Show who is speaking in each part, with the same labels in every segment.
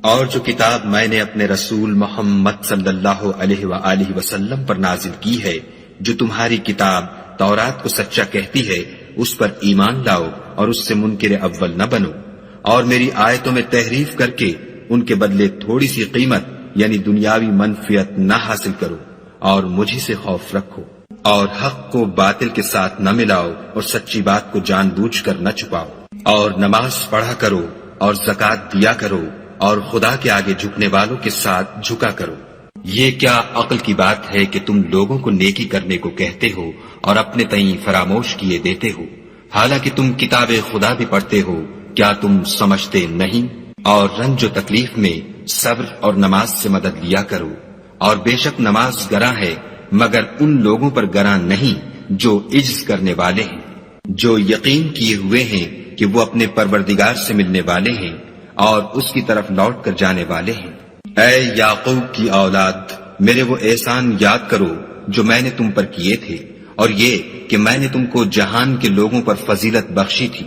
Speaker 1: اور جو کتاب میں نے اپنے رسول محمد صلی اللہ علیہ وآلہ وسلم پر نازل کی ہے، جو تمہاری کتاب تورات کو سچا کہتی ہے، اس پر ایمان لاؤ اور اس سے منکر اول نہ بنو، اور میری آیتوں میں تحریف کر کے ان کے بدلے تھوڑی سی قیمت یعنی دنیاوی منفعت نہ حاصل کرو، اور مجھے سے خوف رکھو، اور حق کو باطل کے ساتھ نہ ملاؤ، اور سچی بات کو جان بوجھ کر نہ چھپاؤ، اور نماز پڑھا کرو اور زکوٰۃ دیا کرو، اور خدا کے آگے جھکنے والوں کے ساتھ جھکا کرو۔ یہ کیا عقل کی بات ہے کہ تم لوگوں کو نیکی کرنے کو کہتے ہو اور اپنے تئیں فراموش کیے دیتے ہو، حالانکہ تم کتاب خدا بھی پڑھتے ہو، کیا تم سمجھتے نہیں؟ اور رنج و تکلیف میں صبر اور نماز سے مدد لیا کرو، اور بے شک نماز گراں ہے مگر ان لوگوں پر گراں نہیں جو عجز کرنے والے ہیں، جو یقین کیے ہوئے ہیں کہ وہ اپنے پروردگار سے ملنے والے ہیں اور اس کی طرف لوٹ کر جانے والے ہیں۔ اے یعقوب کی اولاد، میرے وہ احسان یاد کرو جو میں نے تم پر کیے تھے، اور یہ کہ میں نے تم کو جہان کے لوگوں پر فضیلت بخشی تھی۔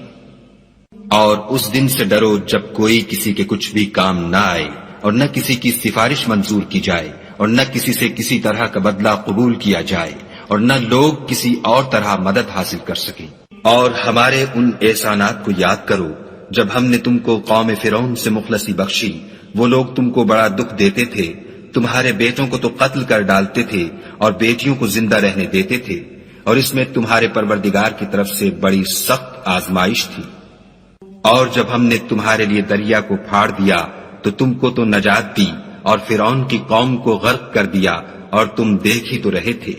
Speaker 1: اور اس دن سے ڈرو جب کوئی کسی کے کچھ بھی کام نہ آئے، اور نہ کسی کی سفارش منظور کی جائے، اور نہ کسی سے کسی طرح کا بدلہ قبول کیا جائے، اور نہ لوگ کسی اور طرح مدد حاصل کر سکیں۔ اور ہمارے ان احسانات کو یاد کرو جب ہم نے تم کو قوم فرعون سے مخلصی بخشی، وہ لوگ تم کو بڑا دکھ دیتے تھے، تمہارے بیٹوں کو تو قتل کر ڈالتے تھے اور بیٹیوں کو زندہ رہنے دیتے تھے، اور اس میں تمہارے پروردگار کی طرف سے بڑی سخت آزمائش تھی۔ اور جب ہم نے تمہارے لیے دریا کو پھاڑ دیا تو تم کو تو نجات دی، اور فرعون کی قوم کو غرق کر دیا، اور تم دیکھ ہی تو رہے تھے۔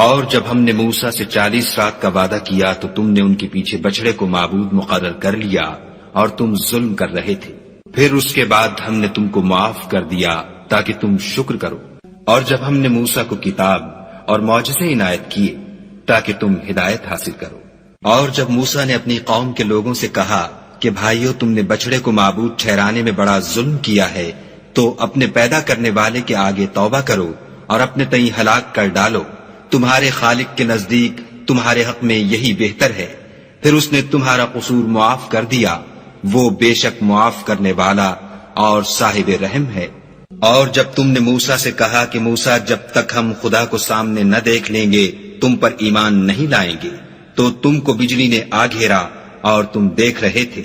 Speaker 1: اور جب ہم نے موسیٰ سے 40 رات کا وعدہ کیا تو تم نے ان کے پیچھے بچڑے کو معبود مقرر کر لیا، اور تم ظلم کر رہے تھے۔ پھر اس کے بعد ہم نے تم کو معاف کر دیا تاکہ تم شکر کرو۔ اور جب ہم نے موسیٰ کو کتاب اور معجزے عنایت کیے تاکہ تم ہدایت حاصل کرو۔ اور جب موسیٰ نے اپنی قوم کے لوگوں سے کہا کہ بھائیو، تم نے بچڑے کو معبود ٹھہرانے میں بڑا ظلم کیا ہے، تو اپنے پیدا کرنے والے کے آگے توبہ کرو اور اپنے تئیں ہلاک کر ڈالو، تمہارے خالق کے نزدیک تمہارے حق میں یہی بہتر ہے۔ پھر اس نے تمہارا قصور معاف کر دیا، وہ بے شک معاف کرنے والا اور صاحب رحم ہے۔ اور جب تم نے موسیٰ سے کہا کہ موسیٰ، جب تک ہم خدا کو سامنے نہ دیکھ لیں گے تم پر ایمان نہیں لائیں گے، تو تم کو بجلی نے آ گھیرا اور تم دیکھ رہے تھے۔